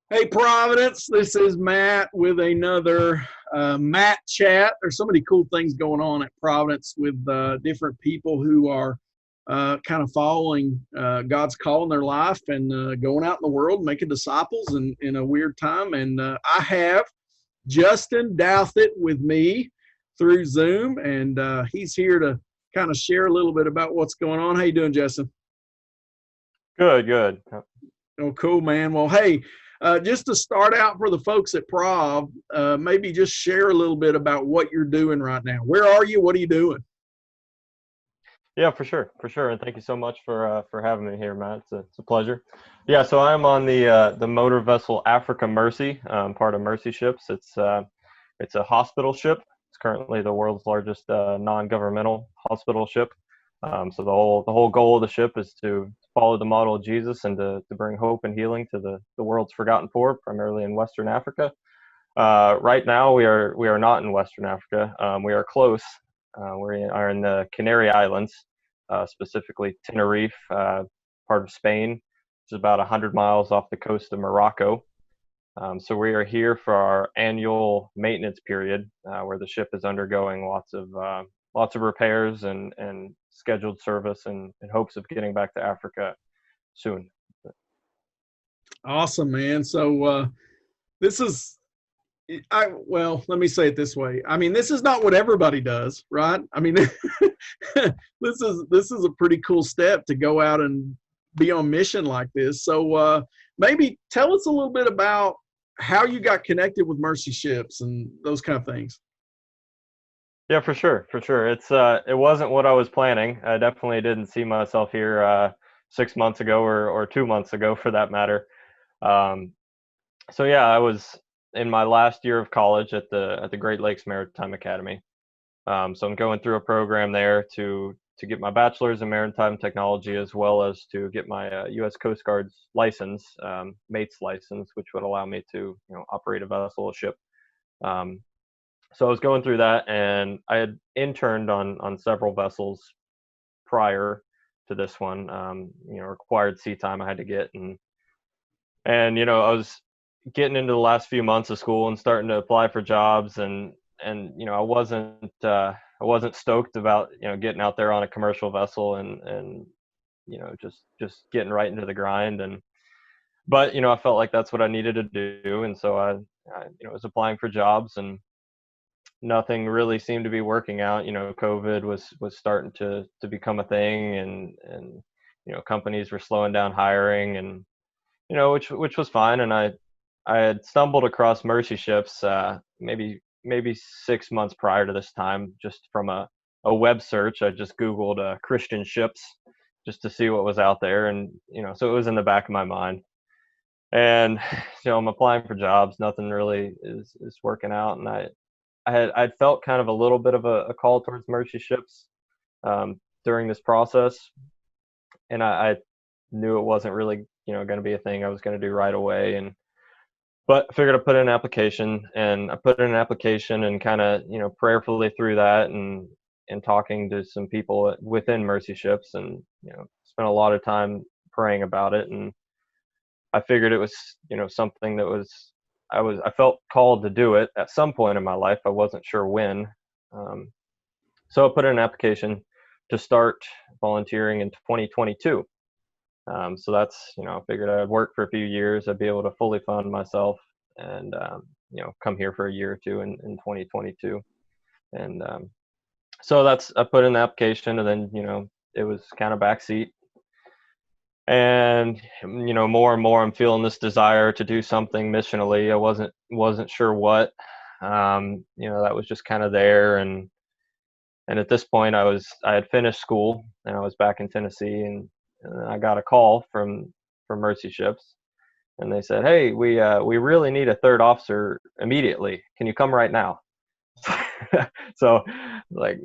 Hey, Providence, this is Matt with another Matt chat. There's so many cool things going on at Providence with different people who are kind of following God's call in their life and going out in the world, making disciples in a weird time. And I have Justin Douthat with me through Zoom, and he's here to kind of share a little bit about what's going on. How you doing, Justin? Good, good. Oh, cool, man. Well, hey, just to start out for the folks at Prov, maybe just share a little bit about what you're doing right now. Where are you? What are you doing? Yeah, for sure. And thank you so much for having me here, Matt. It's a pleasure. Yeah, so I'm on the motor vessel Africa Mercy, part of Mercy Ships. It's a hospital ship. It's currently the world's largest non-governmental hospital ship. So the whole goal of the ship is to follow the model of Jesus and to bring hope and healing to the world's forgotten poor, primarily in Western Africa. Right now, we are not in Western Africa. We are close. We are in the Canary Islands, specifically Tenerife, part of Spain, which is about 100 miles off the coast of Morocco. So we are here for our annual maintenance period, where the ship is undergoing lots of repairs and scheduled service, and in hopes of getting back to Africa soon. Awesome, man. So this is, let me say it this way. I mean, this is not what everybody does, right? I mean, this is a pretty cool step to go out and be on mission like this. So maybe tell us a little bit about how you got connected with Mercy Ships and those kind of things. Yeah, for sure. It wasn't what I was planning. I definitely didn't see myself here 6 months ago or 2 months ago for that matter. Um, so yeah, I was in my last year of college at the Great Lakes Maritime Academy. So I'm going through a program there to get my bachelor's in maritime technology, as well as to get my U.S. Coast Guard's license, mate's license, which would allow me to operate a vessel, a ship. Um, so I was going through that, and I had interned on several vessels prior to this one. Required sea time I had to get, and I was getting into the last few months of school and starting to apply for jobs, and I wasn't stoked about getting out there on a commercial vessel and just getting right into the grind. But I felt like that's what I needed to do, and so I was applying for jobs, and nothing really seemed to be working out. COVID was starting to become a thing, and companies were slowing down hiring, and which was fine. And I had stumbled across Mercy Ships, maybe 6 months prior to this time, just from a web search. I just Googled Christian ships just to see what was out there, and so it was in the back of my mind. And I'm applying for jobs, nothing really is working out, and I'd felt kind of a little bit of a call towards Mercy Ships during this process, and I knew it wasn't really going to be a thing I was going to do right away. But I figured I'd put in an application, and I put in an application and kind of prayerfully through that, and talking to some people within Mercy Ships, and spent a lot of time praying about it. And I figured it was something that I felt called to do it at some point in my life. I wasn't sure when. Um, so I put in an application to start volunteering in 2022. So that's, I figured I'd work for a few years. I'd be able to fully fund myself, and, come here for a year or two in 2022. And so I put in the application, and then, it was kind of backseat. And, more and more I'm feeling this desire to do something missionally. I wasn't sure what. That was just kind of there. And at this point I had finished school, and I was back in Tennessee, and I got a call from Mercy Ships, and they said, "Hey, we really need a third officer immediately. Can you come right now?" So, like,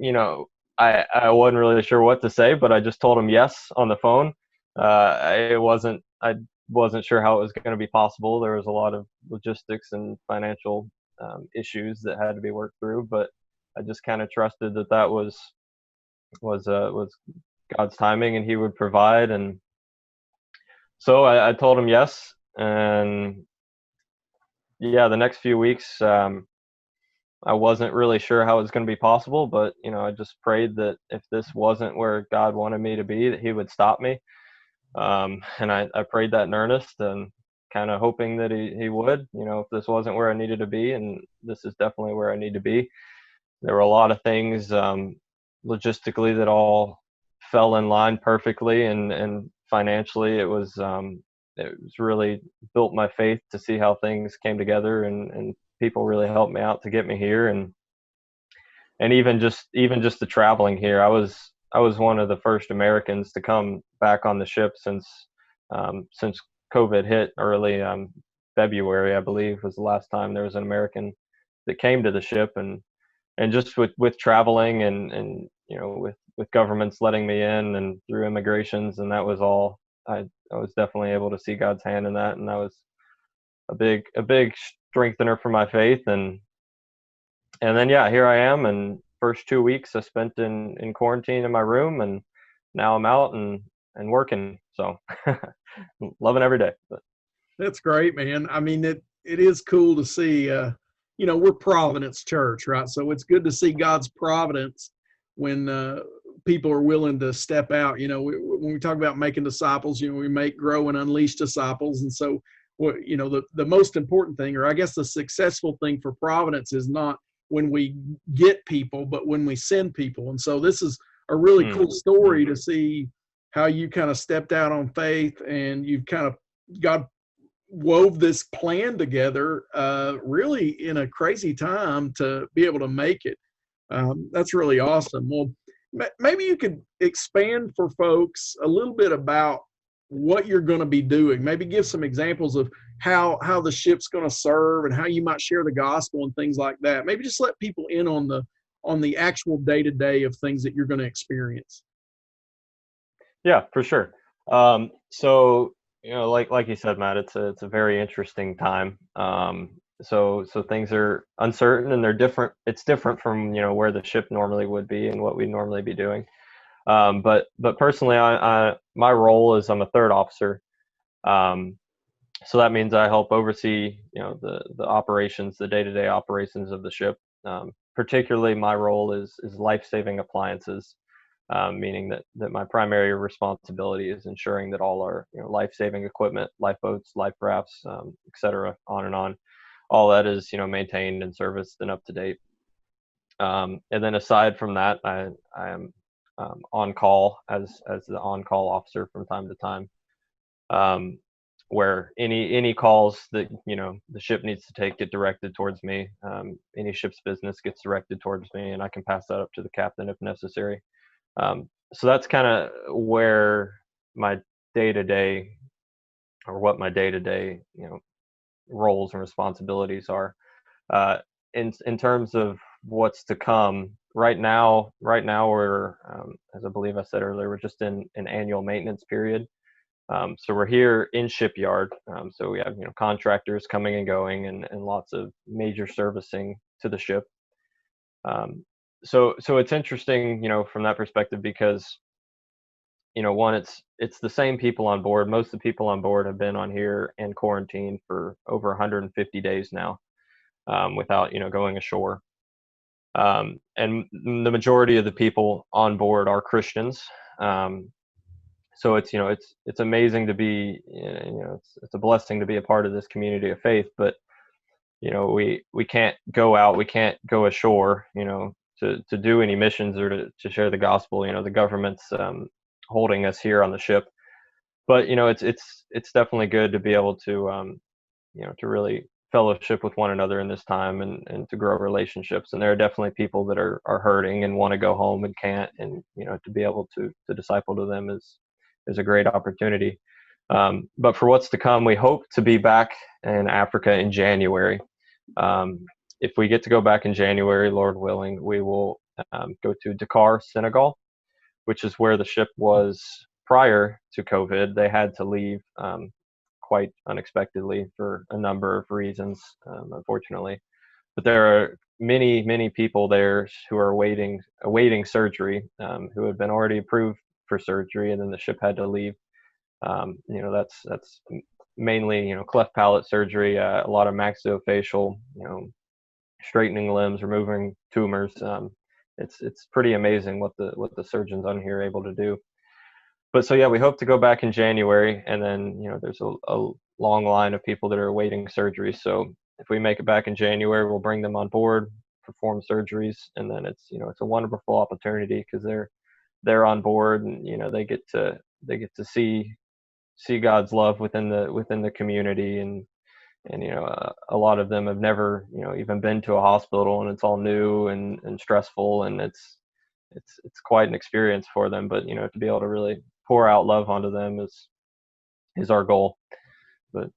I wasn't really sure what to say, but I just told them yes on the phone. I wasn't sure how it was going to be possible. There was a lot of logistics and financial issues that had to be worked through, but I just kind of trusted that was God's timing, and He would provide. And so I told him yes, and yeah, the next few weeks, I wasn't really sure how it was going to be possible, but I just prayed that if this wasn't where God wanted me to be, that He would stop me. And I prayed that in earnest, and kind of hoping that he would. If this wasn't where I needed to be, and this is definitely where I need to be. There were a lot of things logistically that all fell in line perfectly, and financially it was really built my faith to see how things came together, and people really helped me out to get me here, and even just the traveling here. I was one of the first Americans to come back on the ship since COVID hit early February, I believe, was the last time there was an American that came to the ship, and just with traveling, and with governments letting me in and through immigrations, and that was all. I was definitely able to see God's hand in that, and that was a big strengthener for my faith. And then, yeah, here I am, and first 2 weeks I spent in quarantine in my room, and now I'm out and working. So loving every day. But That's great, man. I mean, it is cool to see. We're Providence Church, right? So it's good to see God's providence when people are willing to step out. When we talk about making disciples, we make, grow, and unleash disciples. And so, the most important thing, or I guess the successful thing for Providence, is not when we get people, but when we send people. And so this is a really cool story to see how you kind of stepped out on faith, and you've kind of, God wove this plan together really in a crazy time to be able to make it. That's really awesome. Well, maybe you could expand for folks a little bit about what you're going to be doing. Maybe give some examples of how the ship's going to serve, and how you might share the gospel and things like that. Maybe just let people in on the actual day-to-day of things that you're going to experience. yeah, for sure. So like you said, Matt, it's a very interesting time. So things are uncertain, and they're different. It's different from where the ship normally would be and what we'd normally be doing. But personally, my role is I'm a third officer. So that means I help oversee the operations, the day-to-day operations of the ship. Particularly, my role is life-saving appliances, meaning that my primary responsibility is ensuring that all our life-saving equipment, lifeboats, life rafts, et cetera, on and on, all that is maintained and serviced and up to date. And then aside from that, I am on call as the on call officer from time to time, where any calls that the ship needs to take get directed towards me. Any ship's business gets directed towards me, and I can pass that up to the captain if necessary. So that's kind of where my day to day, or what my day to day roles and responsibilities are. Uh, in terms of what's to come, right now we're, as I believe I said earlier, we're just in an annual maintenance period. So we're here in shipyard. So we have contractors coming and going, and lots of major servicing to the ship. So it's interesting, from that perspective, because one, it's the same people on board. Most of the people on board have been on here in quarantine for over 150 days now, without going ashore. And the majority of the people on board are Christians. So it's amazing to be, it's a blessing to be a part of this community of faith. But we can't go out, we can't go ashore, to do any missions, or to share the gospel. The government's holding us here on the ship. But it's definitely good to be able to to really fellowship with one another in this time, and to grow relationships. And there are definitely people that are hurting and want to go home and can't, and to be able to disciple to them is a great opportunity. But for what's to come, we hope to be back in Africa in January. If we get to go back in January, Lord willing, we will go to Dakar, Senegal, which is where the ship was prior to COVID. They had to leave quite unexpectedly for a number of reasons, unfortunately. But there are many, many people there who are awaiting surgery, who had been already approved for surgery, and then the ship had to leave. That's mainly, cleft palate surgery, a lot of maxillofacial, straightening limbs, removing tumors. It's pretty amazing what the surgeons on here are able to do. But so yeah, we hope to go back in January, and then there's a long line of people that are awaiting surgery. So if we make it back in January, we'll bring them on board, perform surgeries, and then it's a wonderful opportunity because they're on board, and they get to see God's love within the community, and a lot of them have never even been to a hospital, and it's all new and stressful, and it's quite an experience for them. But to be able to really pour out love onto them is our goal. But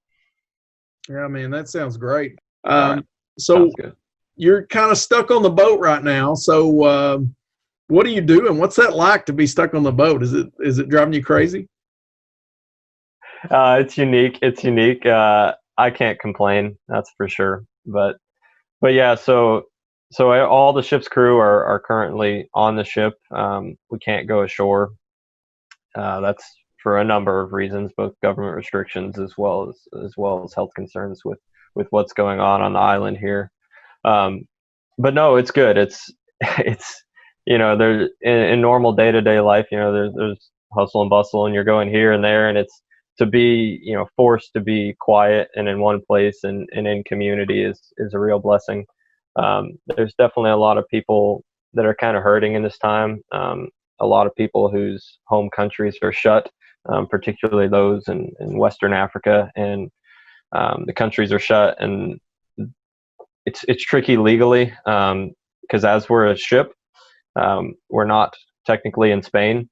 yeah, man, that sounds great. Right. So Sounds good. you're kind of stuck on the boat right now. So what are you doing? What's that like to be stuck on the boat? Is it driving you crazy? It's unique. It's unique. I can't complain, that's for sure. But yeah, so all the ship's crew are currently on the ship. We can't go ashore. That's for a number of reasons, both government restrictions as well as health concerns with what's going on the island here. But no, it's good. It's there's in normal day-to-day life, there's hustle and bustle, and you're going here and there, and it's to be forced to be quiet and in one place and in community is a real blessing. There's definitely a lot of people that are kind of hurting in this time. A lot of people whose home countries are shut, particularly those in Western Africa, and the countries are shut, and it's tricky legally because as we're a ship, we're not technically in Spain.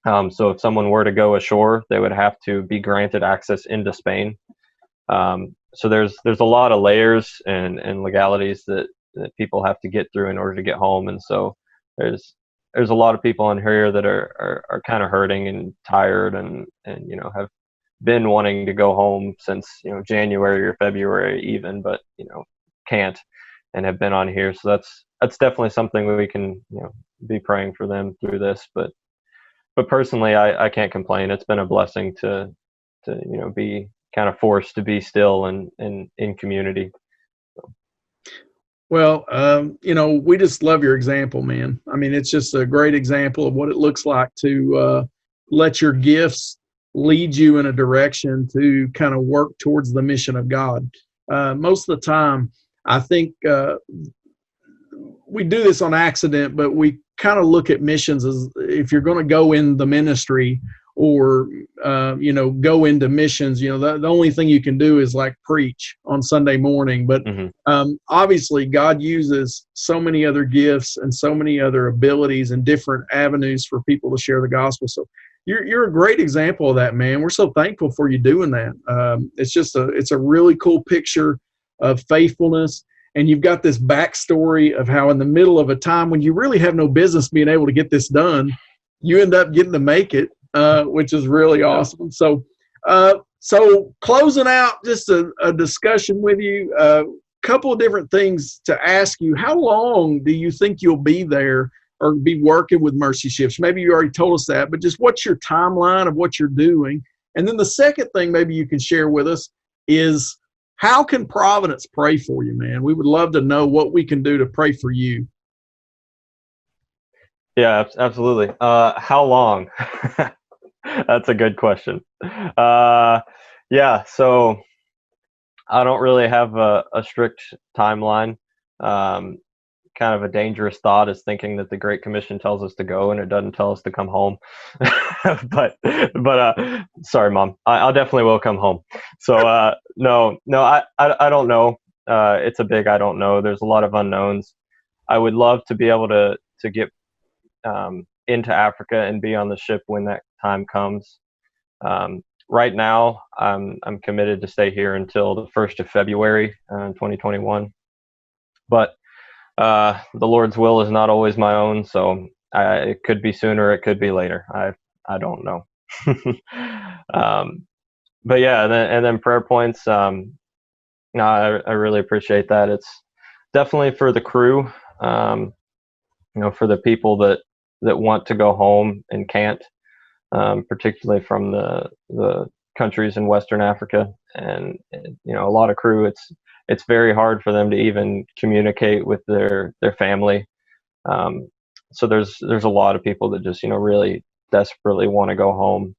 So if someone were to go ashore, they would have to be granted access into Spain. So there's a lot of layers and legalities that people have to get through in order to get home, and so there's a lot of people on here that are kind of hurting and tired and have been wanting to go home since January or February even, but can't, and have been on here. So that's definitely something we can be praying for them through this. But personally, I can't complain. It's been a blessing to be kind of forced to be still and in community. Well, we just love your example, man. I mean, it's just a great example of what it looks like to let your gifts lead you in a direction to kind of work towards the mission of God. Most of the time, I think we do this on accident, but we kind of look at missions as if you're going to go in the ministry or go into missions, the only thing you can do is like preach on Sunday morning. But obviously God uses so many other gifts and so many other abilities and different avenues for people to share the gospel. So you're a great example of that, man. We're so thankful for you doing that. It's a really cool picture of faithfulness. And you've got this backstory of how in the middle of a time when you really have no business being able to get this done, you end up getting to make it, which is really awesome. So closing out just a discussion with you, a couple of different things to ask you. How long do you think you'll be there or be working with Mercy Ships? Maybe you already told us that, but just what's your timeline of what you're doing? And then the second thing maybe you can share with us is, how can Providence pray for you, man? We would love to know what we can do to pray for you. Yeah, absolutely. How long? That's a good question. Yeah, so I don't really have a strict timeline. Kind of a dangerous thought is thinking that the Great Commission tells us to go and it doesn't tell us to come home. but sorry, Mom, I definitely will come home. So no, I don't know. It's a big I don't know. There's a lot of unknowns. I would love to be able to get into Africa and be on the ship when that time comes. Right now, I'm committed to stay here until the 1st of February, 2021. But the Lord's will is not always my own, so it could be sooner, it could be later. I don't know. But yeah, and then prayer points. No, I really appreciate that. It's definitely for the crew, for the people that want to go home and can't, particularly from the countries in Western Africa, and a lot of crew. It's very hard for them to even communicate with their family. So there's a lot of people that just really desperately want to go home.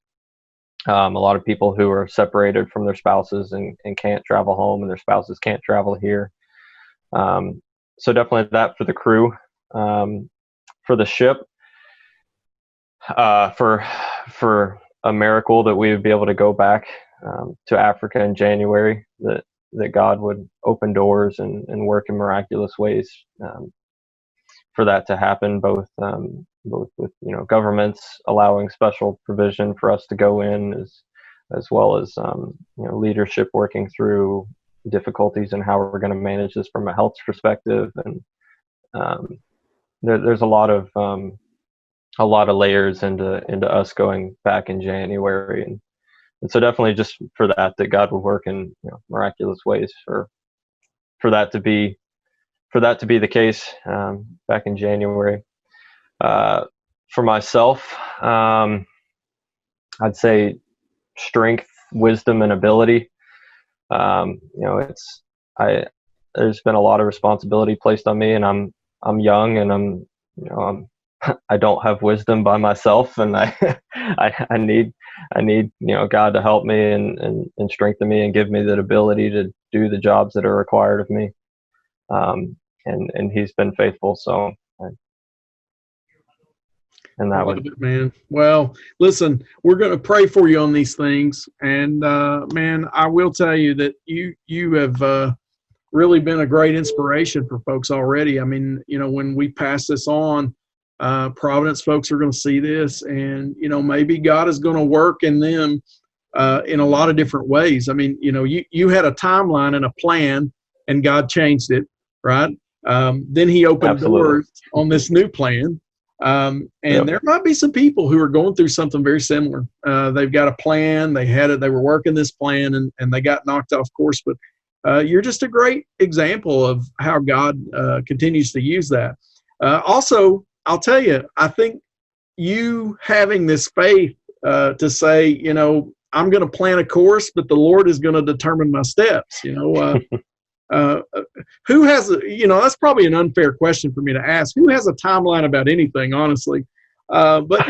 A lot of people who are separated from their spouses and can't travel home, and their spouses can't travel here. So definitely that for the crew. For the ship, for a miracle that we would be able to go back to Africa in January, that God would open doors and work in miraculous ways for that to happen, both with governments allowing special provision for us to go in, as well as leadership working through difficulties and how we're going to manage this from a health perspective. And there's a lot of layers into us going back in January, and so definitely just for that God would work in miraculous ways for that to be the case back in January. For myself, I'd say strength, wisdom, and ability. There's been a lot of responsibility placed on me, and I'm young, and I don't have wisdom by myself, and I need God to help me and strengthen me and give me that ability to do the jobs that are required of me. And He's been faithful. So, and that was it, man. Well, listen, we're going to pray for you on these things, and man, I will tell you that you have really been a great inspiration for folks already. I mean, when we pass this on, Providence folks are going to see this, and maybe God is going to work in them in a lot of different ways. I mean, you had a timeline and a plan, and God changed it, right? Then He opened Absolutely. doors on this new plan. And Yep. There might be some people who are going through something very similar. They've got a plan, they were working this plan, and they got knocked off course. But you're just a great example of how God continues to use that. Also, I'll tell you, I think you having this faith to say, I'm going to plan a course, but the Lord is going to determine my steps. Who has that's probably an unfair question for me to ask. Who has a timeline about anything, honestly? But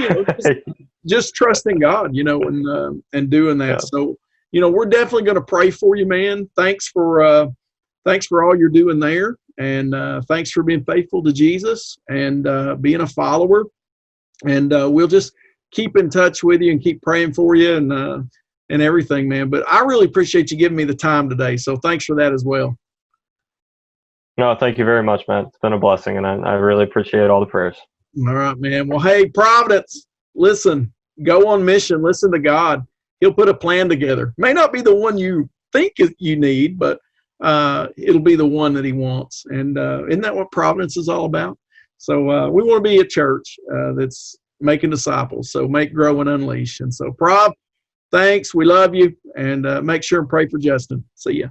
just trusting God, and doing that. Yeah. So, we're definitely going to pray for you, man. Thanks for all you're doing there, and thanks for being faithful to Jesus and being a follower. And we'll just keep in touch with you and keep praying for you and everything, man. But I really appreciate you giving me the time today. So thanks for that as well. No, thank you very much, man. It's been a blessing, and I really appreciate all the prayers. All right, man. Well, hey, Providence, listen, go on mission. Listen to God. He'll put a plan together. May not be the one you think you need, but it'll be the one that He wants. And isn't that what Providence is all about? So we want to be a church that's making disciples. So make, grow, and unleash. And so, Prov, thanks. We love you. And make sure and pray for Justin. See ya.